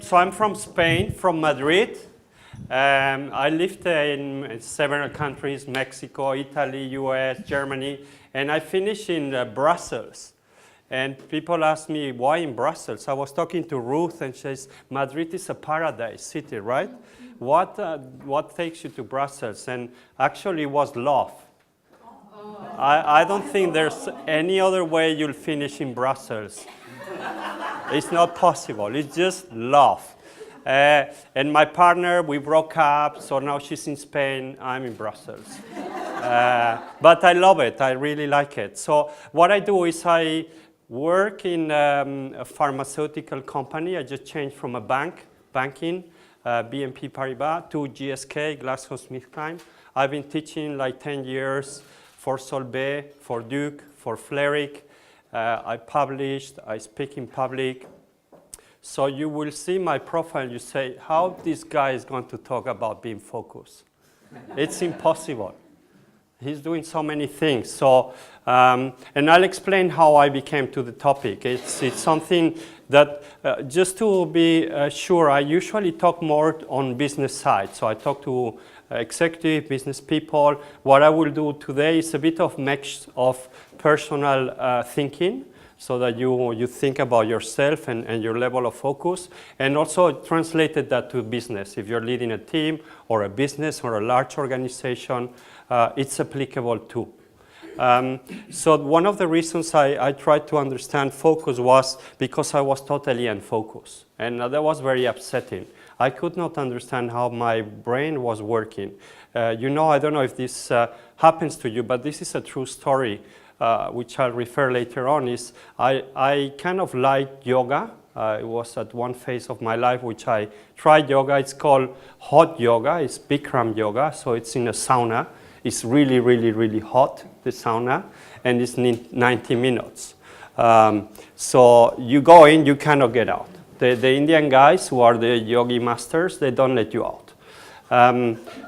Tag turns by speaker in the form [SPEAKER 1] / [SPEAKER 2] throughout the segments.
[SPEAKER 1] So I'm from Spain, from Madrid. I lived in several countries, Mexico, Italy, US, Germany, and I finished in Brussels. And people ask me, why in Brussels? I was talking to Ruth, and she says, Madrid is a paradise city, right? What takes you to Brussels? And actually it was love. I don't think there's any other way you'll finish in Brussels. It's not possible. It's just love. And my partner, we broke up, so now she's in Spain, I'm in Brussels. But I love it. I really like it. So what I do is I work in a pharmaceutical company. I just changed from a banking, BNP Paribas, to GSK, GlaxoSmithKline. I've been teaching like 10 years for Solvay, for Duke, for Vlerick. I published, I speak in public. So you will see my profile, you say, how this guy is going to talk about being focused? It's impossible. He's doing so many things. So, and I'll explain how I became to the topic. It's something that, just to be sure, I usually talk more on business side. So I talk to executive business people. What I will do today is a bit of mix of personal thinking, so that you think about yourself and your level of focus, and also translated that to business. If you're leading a team or a business or a large organization, it's applicable too. So one of the reasons I tried to understand focus was because I was totally unfocused, and that was very upsetting. I could not understand how my brain was working. I don't know if this happens to you, but this is a true story. Which I'll refer later on, is I kind of liked yoga. It was at one phase of my life which I tried yoga. It's called hot yoga. It's Bikram yoga, so it's in a sauna. It's really, really, really hot, the sauna, and it's 90 minutes. So you go in, you cannot get out. The Indian guys who are the yogi masters, they don't let you out.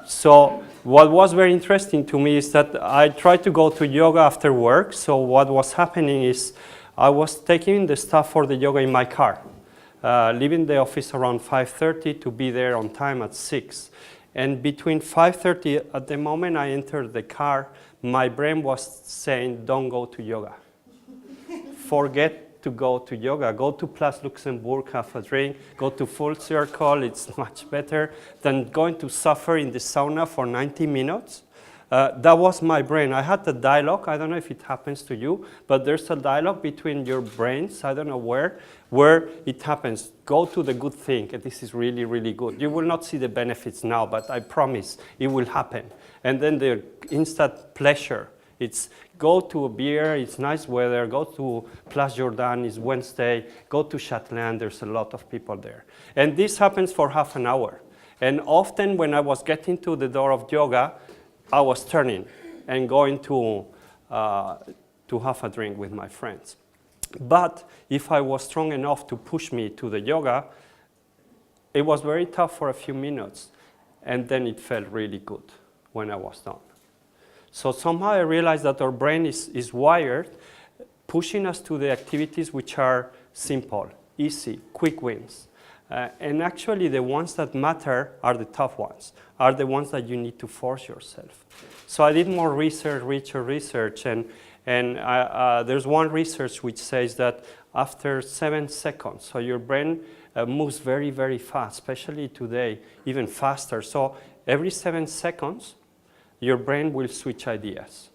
[SPEAKER 1] So what was very interesting to me is that I tried to go to yoga after work. So what was happening is I was taking the stuff for the yoga in my car, leaving the office around 5:30 to be there on time at 6. And between 5:30, at the moment I entered the car, my brain was saying, don't go to yoga. Forget to go to yoga. Go to Place Luxembourg, have a drink, go to Full Circle. It's much better than going to suffer in the sauna for 90 minutes. That was my brain. I had the dialogue. I don't know if it happens to you, but there's a dialogue between your brains. I don't know where it happens. Go to the good thing. This is really, really good. You will not see the benefits now, but I promise it will happen. And then the instant pleasure. It's go to a beer, it's nice weather, go to Place Jordan, it's Wednesday, go to Chatelain, there's a lot of people there. And this happens for half an hour. And often when I was getting to the door of yoga, I was turning and going to have a drink with my friends. But if I was strong enough to push me to the yoga, it was very tough for a few minutes. And then it felt really good when I was done. So somehow I realized that our brain is wired, pushing us to the activities which are simple, easy, quick wins. And actually the ones that matter are the tough ones, are the ones that you need to force yourself. So I did more research, and there's one research which says that after 7 seconds, so your brain moves very, very fast, especially today, even faster. So every 7 seconds, your brain will switch ideas.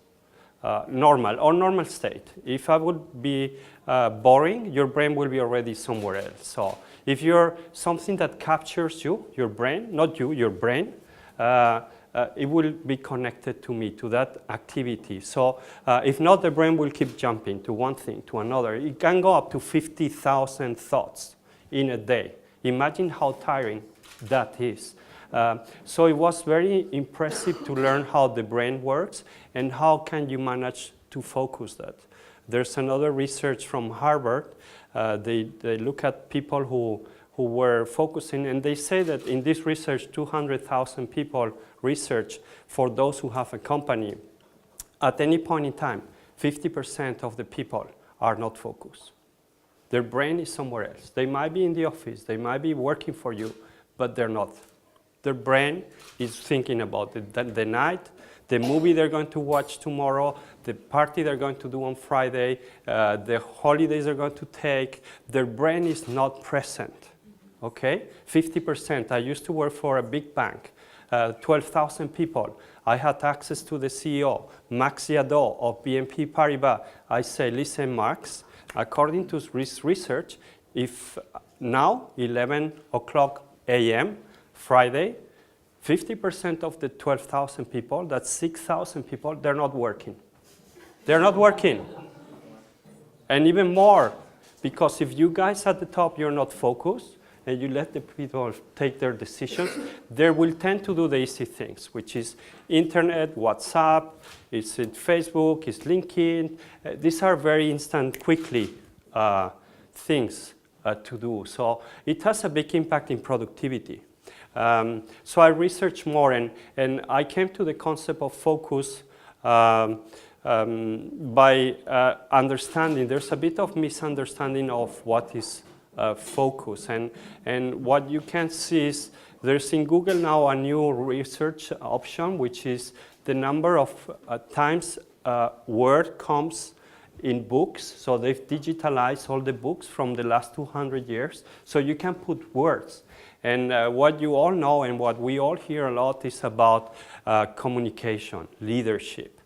[SPEAKER 1] Normal state. If I would be boring, your brain will be already somewhere else. So if you're something that captures you, your brain, not you, your brain, it will be connected to me, to that activity. So if not, the brain will keep jumping to one thing, to another. It can go up to 50,000 thoughts in a day. Imagine how tiring that is. So it was very impressive to learn how the brain works and how can you manage to focus that. There's another research from Harvard. They look at people who were focusing, and they say that in this research, 200,000 people research for those who have a company. At any point in time, 50% of the people are not focused. Their brain is somewhere else. They might be in the office, they might be working for you, but they're not. Their brain is thinking about the night, the movie they're going to watch tomorrow, the party they're going to do on Friday, the holidays they're going to take. Their brain is not present, okay? 50%. I used to work for a big bank, 12,000 people. I had access to the CEO, Max Yadot of BNP Paribas. I say, listen, Max, according to this research, if now, 11 o'clock a.m., Friday, 50% of the 12,000 people, that's 6,000 people, they're not working. They're not working. And even more, because if you guys at the top, you're not focused, and you let the people take their decisions, they will tend to do the easy things, which is internet, WhatsApp, it's in Facebook, it's LinkedIn. These are very instant, quickly things to do. So it has a big impact in productivity. So I researched more, and I came to the concept of focus by understanding. There's a bit of misunderstanding of what is focus, and what you can see is there's in Google now a new research option, which is the number of times a word comes in books. So they've digitalized all the books from the last 200 years, so you can put words. And what you all know and what we all hear a lot is about communication, leadership,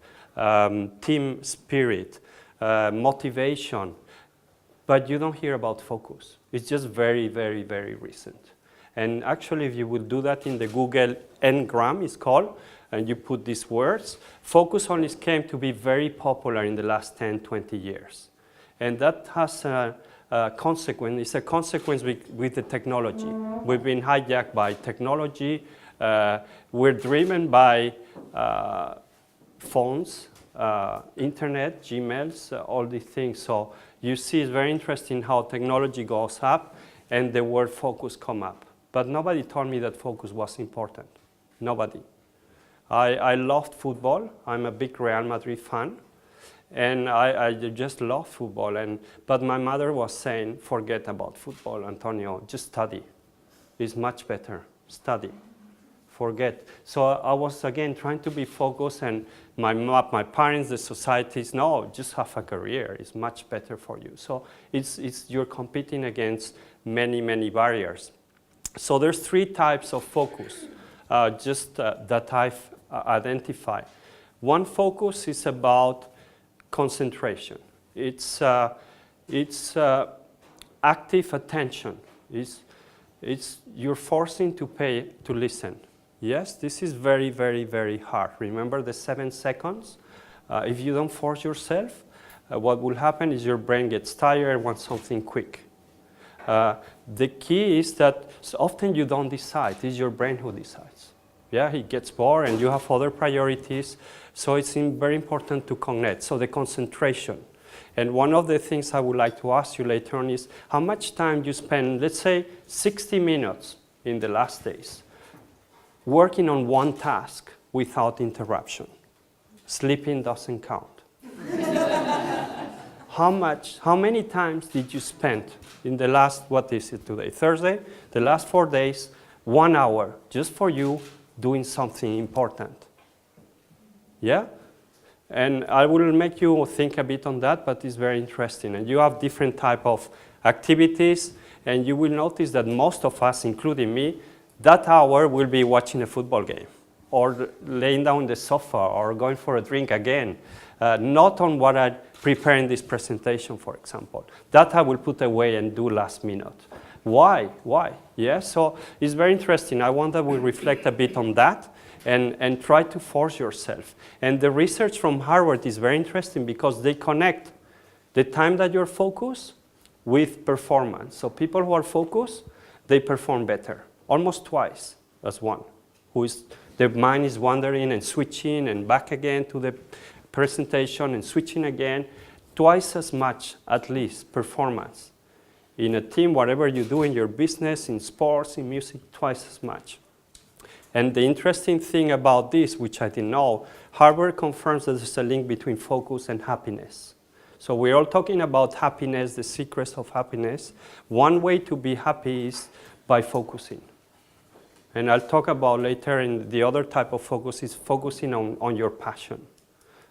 [SPEAKER 1] team spirit, motivation. But you don't hear about focus. It's just very, very, very recent. And actually, if you would do that in the Google Ngram, it's called, and you put these words, focus only came to be very popular in the last 10, 20 years. And that has a consequence. It's a consequence with the technology. We've been hijacked by technology. We're driven by phones, internet, Gmails, all these things. So you see it's very interesting how technology goes up and the word focus come up. But nobody told me that focus was important. Nobody. I loved football. I'm a big Real Madrid fan. And I just love football. But my mother was saying, forget about football, Antonio, just study. It's much better. Study. Forget. So I was, again, trying to be focused, and my parents, the societies, no, just have a career. It's much better for you. So you're competing against many, many barriers. So there's 3 types of focus that I've identified. One focus is about concentration. It's active attention. You're forcing to listen. Yes, this is very, very, very hard. Remember the 7 seconds? If you don't force yourself, what will happen is your brain gets tired and wants something quick. The key is that often you don't decide. It's your brain who decides. Yeah, he gets bored and you have other priorities. So it's very important to connect. So the concentration. And one of the things I would like to ask you later on is how much time you spend, let's say 60 minutes in the last days, working on one task without interruption. Sleeping doesn't count. How many times did you spend in the last, what is it today, Thursday? The last 4 days, 1 hour, just for you, doing something important. Yeah? And I will make you think a bit on that, but it's very interesting. And you have different type of activities, and you will notice that most of us, including me, that hour will be watching a football game, or laying down on the sofa, or going for a drink again. Not on what I'm preparing this presentation, for example. That I will put away and do last minute. Why? Yeah, so it's very interesting. I want that we reflect a bit on that and try to force yourself. And the research from Harvard is very interesting because they connect the time that you're focused with performance. So people who are focused, they perform better, almost twice as one, their mind is wandering and switching and back again to the presentation and switching again, twice as much, at least, performance. In a team, whatever you do in your business, in sports, in music, twice as much. And the interesting thing about this, which I didn't know, Harvard confirms that there's a link between focus and happiness. So we're all talking about happiness, the secrets of happiness. One way to be happy is by focusing. And I'll talk about later in the other type of focus is focusing on your passion.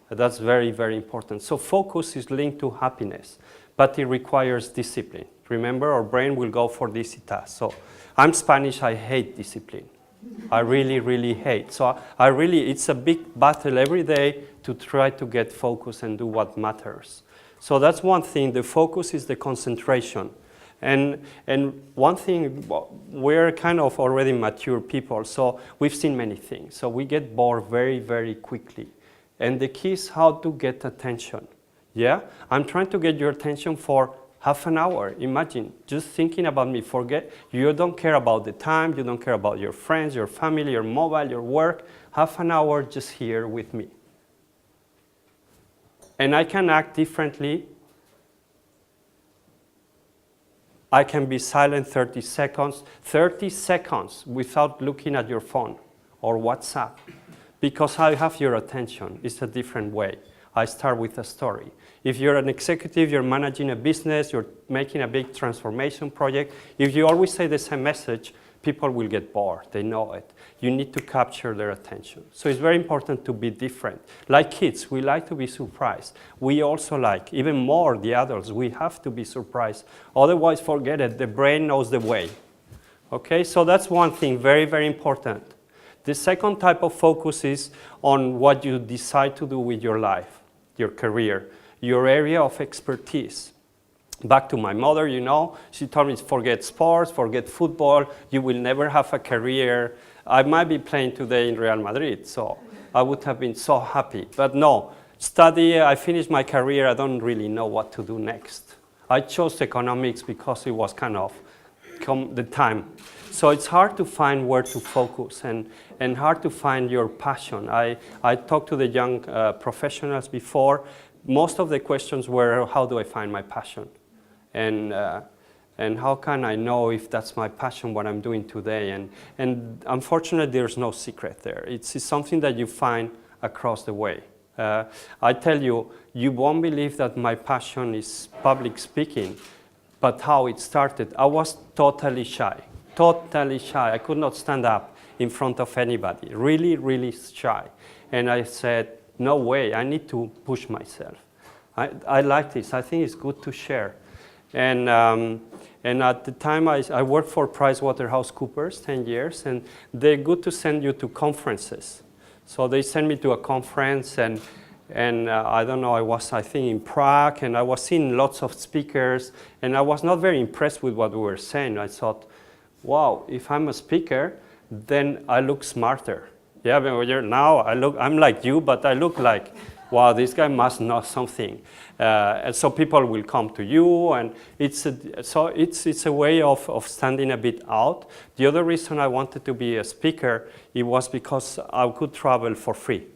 [SPEAKER 1] That's very, very important. So focus is linked to happiness, but it requires discipline. Remember, our brain will go for easy tasks. So I'm Spanish, I hate discipline. I really, really hate. So it's a big battle every day to try to get focus and do what matters. So that's one thing. The focus is the concentration. And one thing, we're kind of already mature people, so we've seen many things. So we get bored very, very quickly. And the key is how to get attention. Yeah? I'm trying to get your attention for half an hour. Imagine, just thinking about me. Forget, you don't care about the time, you don't care about your friends, your family, your mobile, your work. Half an hour just here with me. And I can act differently. I can be silent 30 seconds without looking at your phone or WhatsApp, because I have your attention. It's a different way. I start with a story. If you're an executive, you're managing a business, you're making a big transformation project, if you always say the same message, people will get bored. They know it. You need to capture their attention. So it's very important to be different. Like kids, we like to be surprised. We also like, even more the adults, we have to be surprised. Otherwise, forget it. The brain knows the way. Okay, so that's one thing, very, very important. The second type of focus is on what you decide to do with your life, your career, your area of expertise. Back to my mother, you know, she told me, forget sports, forget football, you will never have a career. I might be playing today in Real Madrid, so I would have been so happy. But no, I finished my career, I don't really know what to do next. I chose economics because it was kind of the time. So it's hard to find where to focus and hard to find your passion. I talked to the young professionals before. Most of the questions were, how do I find my passion? And how can I know if that's my passion, what I'm doing today? And unfortunately, there's no secret there. It's something that you find across the way. I tell you, you won't believe that my passion is public speaking, but how it started. I was totally shy. I could not stand up in front of anybody, really, really shy. And I said, no way, I need to push myself. I like this, I think it's good to share. And at the time I worked for PricewaterhouseCoopers 10 years, and they're good to send you to conferences. So they sent me to a conference, and I don't know, I think in Prague, and I was seeing lots of speakers, and I was not very impressed with what we were saying. I thought, wow, if I'm a speaker, then I look smarter. Yeah, now I'm like you, but I look like, wow, this guy must know something. And so people will come to you, and it's a way of standing a bit out. The other reason I wanted to be a speaker, it was because I could travel for free.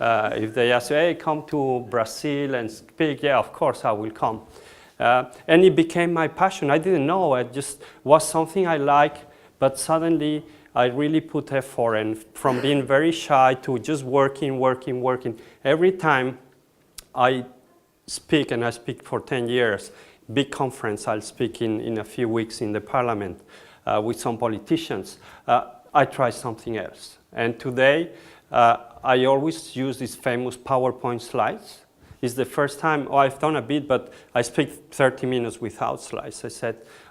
[SPEAKER 1] If they ask, hey, come to Brazil and speak, yeah, of course I will come. And it became my passion. I didn't know, it just was something I like, but suddenly I really put effort, and from being very shy to just working. Every time I speak, and I speak for 10 years, big conference, I'll speak in a few weeks in the parliament with some politicians, I try something else. And today, I always use these famous PowerPoint slides. It's the first time, I've done a bit, but I speak 30 minutes without slides.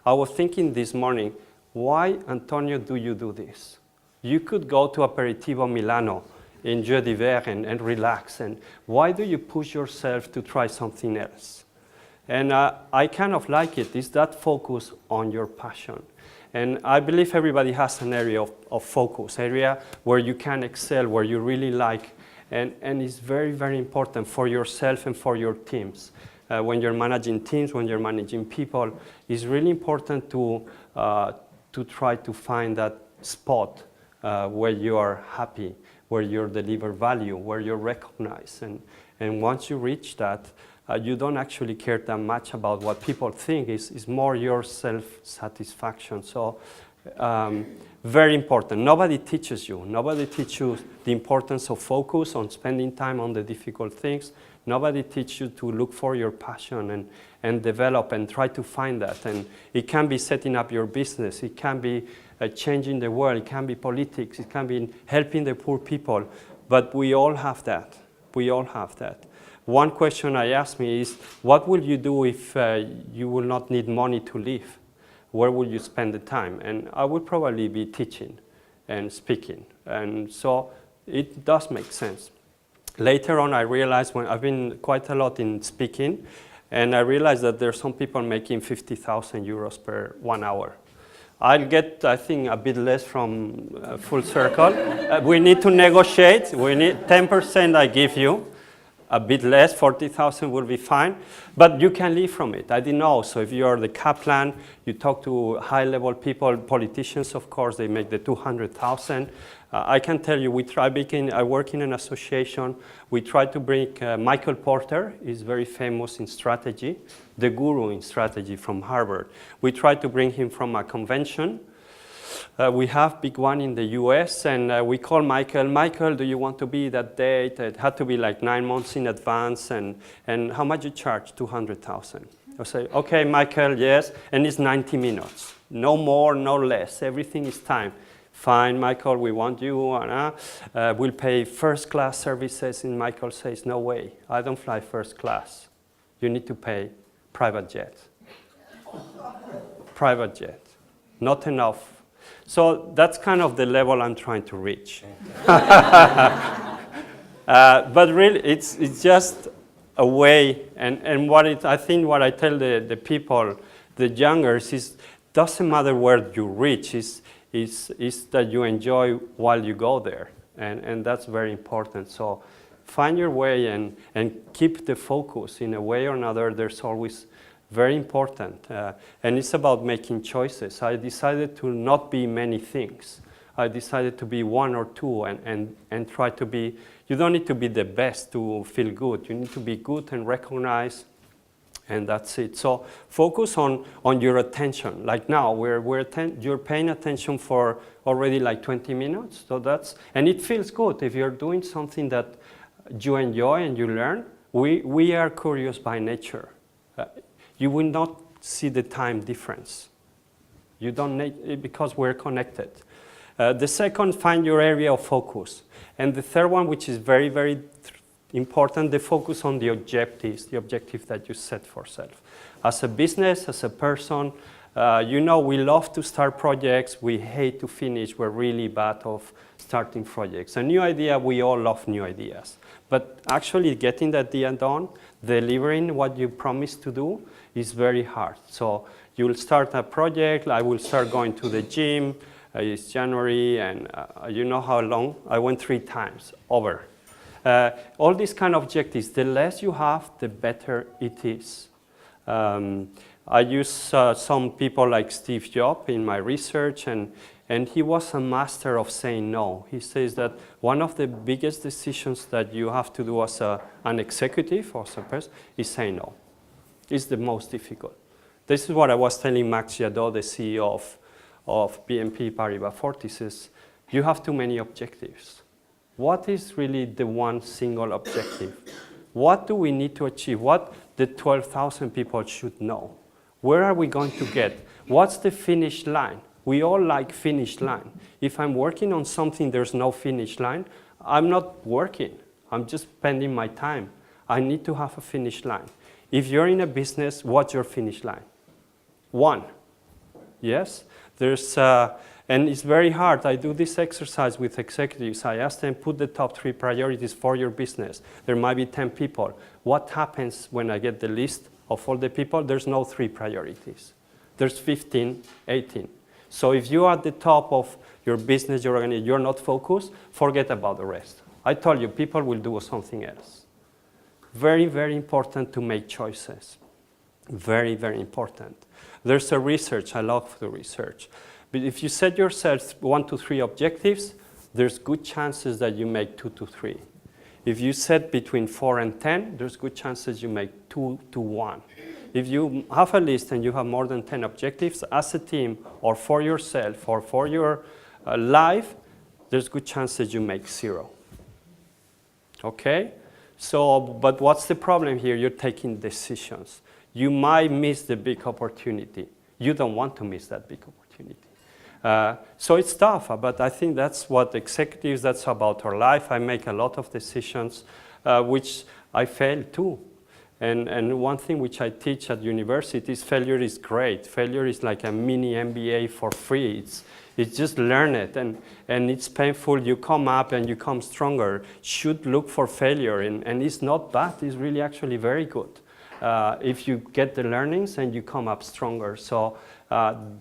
[SPEAKER 1] I was thinking this morning, why, Antonio, do you do this? You could go to Aperitivo Milano, enjoy the verre and relax. And why do you push yourself to try something else? And I kind of like it. It's that focus on your passion. And I believe everybody has an area of focus, area where you can excel, where you really like. And it's very, very important for yourself and for your teams. When you're managing teams, when you're managing people, it's really important to try to find that spot where you are happy, where you deliver value, where you're recognized. And once you reach that, you don't actually care that much about what people think. It's more your self-satisfaction. So very important. Nobody teaches you. Nobody teaches you the importance of focus, on spending time on the difficult things. Nobody teaches you to look for your passion and develop and try to find that. And it can be setting up your business. It can be changing the world. It can be politics. It can be helping the poor people. But we all have that. We all have that. One question I ask me is, what will you do if you will not need money to live? Where will you spend the time? And I would probably be teaching and speaking. And so it does make sense. Later on, I realized when I've been quite a lot in speaking, and I realized that there are some people making 50,000 euros per 1 hour. I'll get, I think, a bit less from Full Circle. We need to negotiate. We need 10% I give you. A bit less, 40,000 will be fine, but you can live from it. I didn't know. So if you're the Kaplan, you talk to high-level people, politicians, of course, they make the 200,000. I can tell you, I work in an association. We try to bring Michael Porter, is very famous in strategy, the guru in strategy from Harvard. We try to bring him from a convention. We have big one in the US, and we call Michael, do you want to be that date? It had to be like 9 months in advance, and how much you charge? 200,000. I say, okay, Michael, yes, and it's 90 minutes. No more, no less, everything is time. Fine, Michael, we want you, we'll pay first class services, and Michael says, no way, I don't fly first class. You need to pay private jet. Private jet, not enough. So that's kind of the level I'm trying to reach. But really, it's just a way, and I think what I tell the people, the youngers, is doesn't matter where you reach, is that you enjoy while you go there, and that's very important. So find your way and keep the focus in a way or another. There's always very important, and it's about making choices. I decided to not be many things. I decided to be one or two and try to be, you don't need to be the best to feel good. You need to be good and recognized, and that's it. So focus on your attention. Like now, you're paying attention for already like 20 minutes, so and it feels good. If you're doing something that you enjoy and you learn, we are curious by nature. You will not see the time difference. You don't need, because we're connected. The second, find your area of focus. And the third one, which is very, very important, the focus on the objectives, the objective that you set for yourself. As a business, as a person, we love to start projects. We hate to finish. We're really bad of starting projects. A new idea, we all love new ideas. But actually getting that idea done, delivering what you promised to do, is very hard. So you will start a project. I will start going to the gym. It's January, and you know how long? I went 3 times over. All these kind of objectives, the less you have, the better it is. I use some people like Steve Jobs in my research, and he was a master of saying no. He says that one of the biggest decisions that you have to do as an executive or as a person is say no. It's the most difficult. This is what I was telling Max Jadot, the CEO of BNP Paribas Fortis, is you have too many objectives. What is really the one single objective? What do we need to achieve? What the 12,000 people should know? Where are we going to get? What's the finish line? We all like finish line. If I'm working on something, there's no finish line, I'm not working. I'm just spending my time. I need to have a finish line. If you're in a business, what's your finish line? 1. Yes? And it's very hard. I do this exercise with executives. I ask them, put the top 3 priorities for your business. There might be 10 people. What happens when I get the list of all the people? There's no 3 priorities. There's 15, 18. So if you are at the top of your business, you're not focused, forget about the rest. I told you, people will do something else. Very, very important to make choices. Very, very important. There's a research, I love the research. But if you set yourself 1 to 3 objectives, there's good chances that you make 2 to 3. If you set between 4 and 10, there's good chances you make 2 to 1. If you have a list and you have more than 10 objectives as a team or for yourself or for your life, there's good chances you make 0. Okay? So, but what's the problem here? You're taking decisions. You might miss the big opportunity. You don't want to miss that big opportunity. So it's tough, but I think that's what executives, that's about our life. I make a lot of decisions, which I fail too. And one thing which I teach at university is failure is great. Failure is like a mini MBA for free. It's just learn it, and it's painful. You come up and you come stronger. Should look for failure, and it's not bad. It's really actually very good if you get the learnings and you come up stronger. So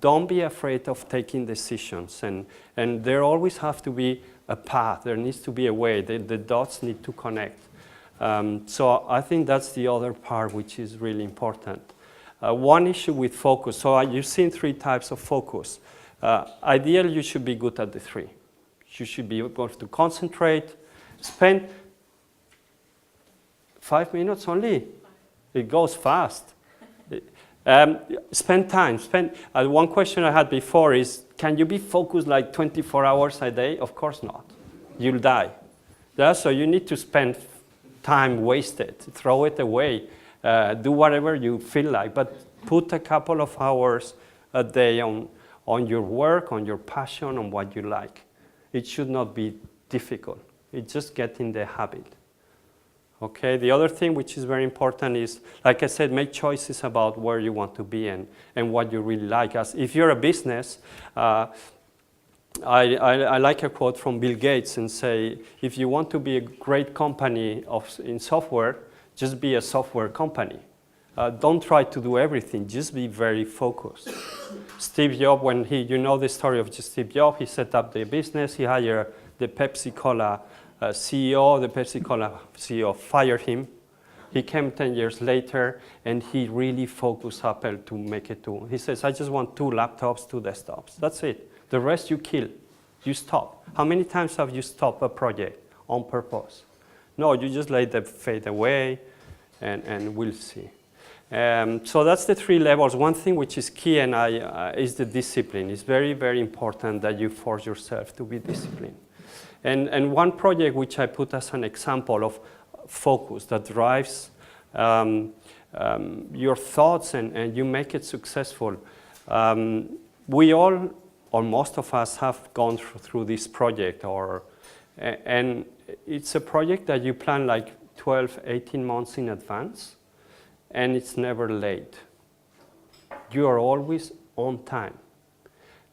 [SPEAKER 1] don't be afraid of taking decisions, and there always have to be a path. There needs to be a way. The dots need to connect. So I think that's the other part which is really important. One issue with focus. So you've seen 3 types of focus. Ideally, you should be good at the 3. You should be able to concentrate, spend 5 minutes only. It goes fast. Spend time. One question I had before is, can you be focused like 24 hours a day? Of course not. You'll die. Yeah, so you need to spend time wasted. Throw it away. Do whatever you feel like. But put a couple of hours a day on your work, on your passion, on what you like. It should not be difficult. It's just getting the habit. Okay, the other thing which is very important is, like I said, make choices about where you want to be and what you really like. As if you're a business, I like a quote from Bill Gates and say, if you want to be a great company in software, just be a software company. Don't try to do everything, just be very focused. Steve Jobs, when you know the story of Steve Jobs, he set up the business, he hired the Pepsi-Cola CEO, the Pepsi-Cola CEO fired him. He came 10 years later, and he really focused Apple to make it to. He says, I just want 2 laptops, 2 desktops. That's it. The rest you kill. You stop. How many times have you stopped a project on purpose? No, you just let them fade away, and we'll see. So that's the 3 levels. One thing which is key is the discipline. It's very, very important that you force yourself to be disciplined. And one project which I put as an example of focus that drives your thoughts and you make it successful. We all, or most of us, have gone through this project, and it's a project that you plan like 12, 18 months in advance, and it's never late. You are always on time.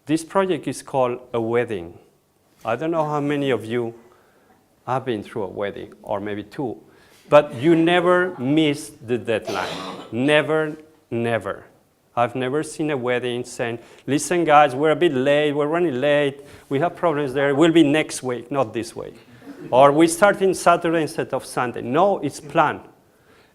[SPEAKER 1] This project is called a wedding. I don't know how many of you have been through a wedding, or maybe 2, but you never miss the deadline. Never, never. I've never seen a wedding saying, listen guys, we're a bit late, we're running late, we have problems there, we'll be next week, not this week. Or we start in Saturday instead of Sunday. No, it's planned.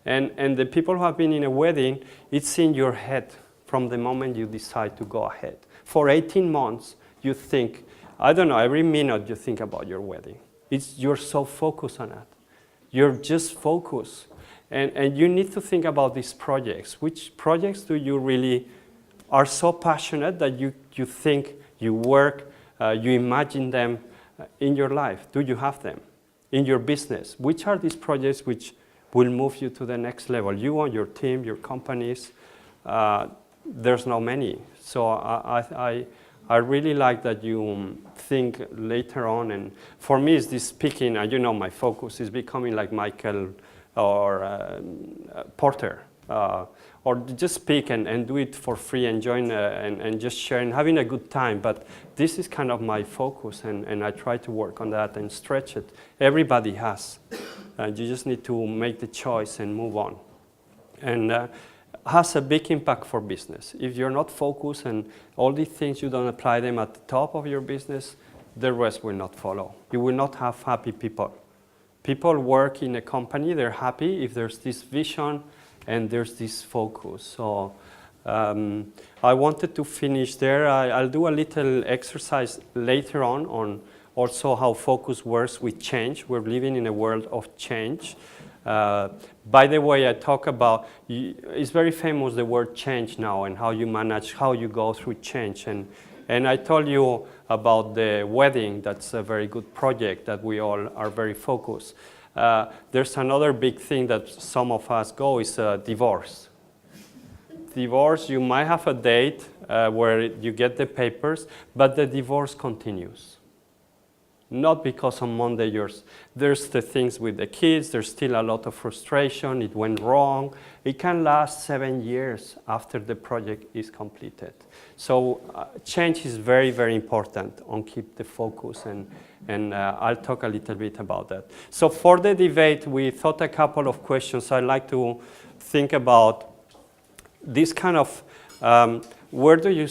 [SPEAKER 1] And the people who have been in a wedding, it's in your head from the moment you decide to go ahead. For 18 months, you think, I don't know, every minute you think about your wedding. You're so focused on it. You're just focused. And you need to think about these projects. Which projects do you really are so passionate that you think, you work, you imagine them in your life? Do you have them? In your business, which are these projects which will move you to the next level? You and your team, your companies, there's not many. So I really like that you think later on, and for me it's this speaking, and you know my focus is becoming like Michael or Porter, or just speak and do it for free and join and just share and having a good time. But this is kind of my focus, and I try to work on that and stretch it. Everybody has. You just need to make the choice and move on. And has a big impact for business. If you're not focused and all these things, you don't apply them at the top of your business, the rest will not follow. You will not have happy people. People work in a company, they're happy if there's this vision and there's this focus. So I wanted to finish there. I'll do a little exercise later on also how focus works with change. We're living in a world of change. By the way, I talk about, it's very famous, the word change now, and how you manage, how you go through change. And I told you about the wedding. That's a very good project that we all are very focused. There's another big thing that some of us go is divorce. Divorce, you might have a date where you get the papers, but the divorce continues. Not because on Monday there's the things with the kids, there's still a lot of frustration, it went wrong. It can last 7 years after the project is completed. So change is very, very important on keep the focus, and I'll talk a little bit about that. So for the debate, we thought a couple of questions. I'd like to think about this kind of, where do you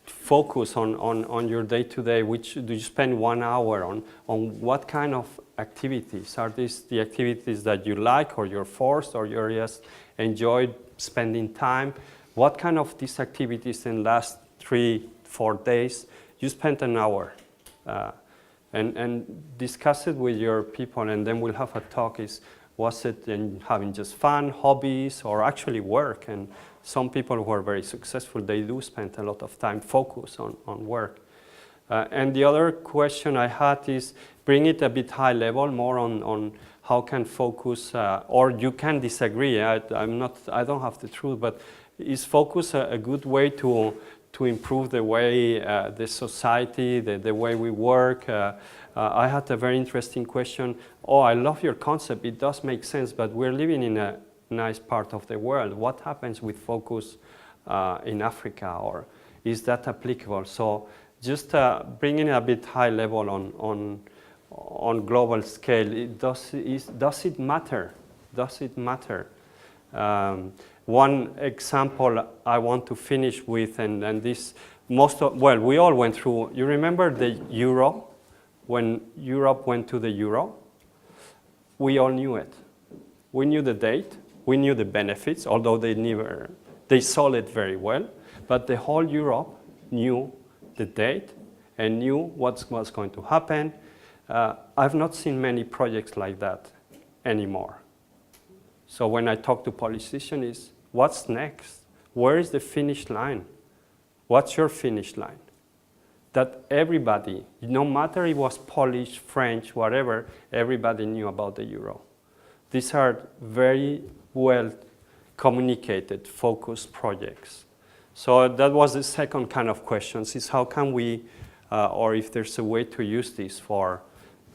[SPEAKER 1] focus on your day-to-day? Which do you spend 1 hour on what kind of activities? Are these the activities that you like, or you're forced, or you just enjoy spending time? What kind of these activities in last 3-4 days you spent an hour? And discuss it with your people, and then we'll have a talk. Was it in having just fun, hobbies, or actually work? And some people who are very successful, they do spend a lot of time focused on work. And the other question I had is bring it a bit high level, more on how can focus, or you can disagree. I don't have the truth, but is focus a good way to improve the way the society, the way we work? I had a very interesting question. Oh, I love your concept. It does make sense, but we're living in a nice part of the world. What happens with focus in Africa, or is that applicable? So just bringing it a bit high level on global scale. Does it matter? Does it matter? One example I want to finish with, and this we all went through. You remember the euro? When Europe went to the euro, we all knew it. We knew the date. We knew the benefits, although they sold it very well. But the whole Europe knew the date and knew what was going to happen. I've not seen many projects like that anymore. So when I talk to politicians, what's next? Where is the finish line? What's your finish line? That everybody, no matter it was Polish, French, whatever, everybody knew about the euro. These are very well communicated, focused projects. So that was the second kind of questions, is how can we, or if there's a way to use this for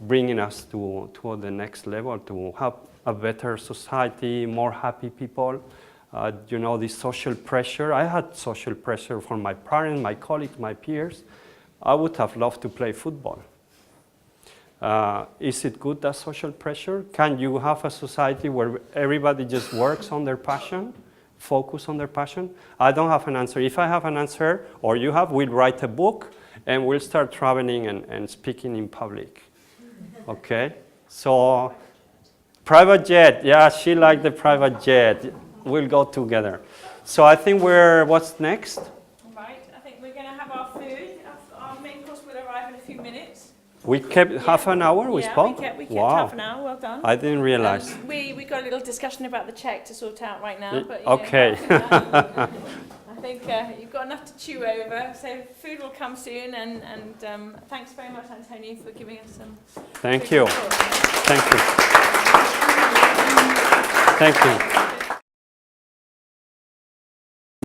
[SPEAKER 1] bringing us to the next level, to have a better society, more happy people. This social pressure. I had social pressure from my parents, my colleagues, my peers. I would have loved to play football. Is it good, that social pressure? Can you have a society where everybody just works on their passion, focus on their passion? I don't have an answer. If I have an answer, or you have, we'll write a book and we'll start traveling and speaking in public. Okay? So, private jet. Yeah, she liked the private jet. We'll go together. So I think what's next?
[SPEAKER 2] Right, I think we're going to have our food. Our main course will arrive in a few minutes.
[SPEAKER 1] We kept half an hour, we spoke?
[SPEAKER 2] We kept
[SPEAKER 1] wow.
[SPEAKER 2] half an hour, well done.
[SPEAKER 1] I didn't realize.
[SPEAKER 2] We got a little discussion about the check to sort out right now. But,
[SPEAKER 1] okay.
[SPEAKER 2] I think you've got enough to chew over, so food will come soon, and thanks very much, Antonio, for giving us some.
[SPEAKER 1] Thank you. Thank you. Thank you.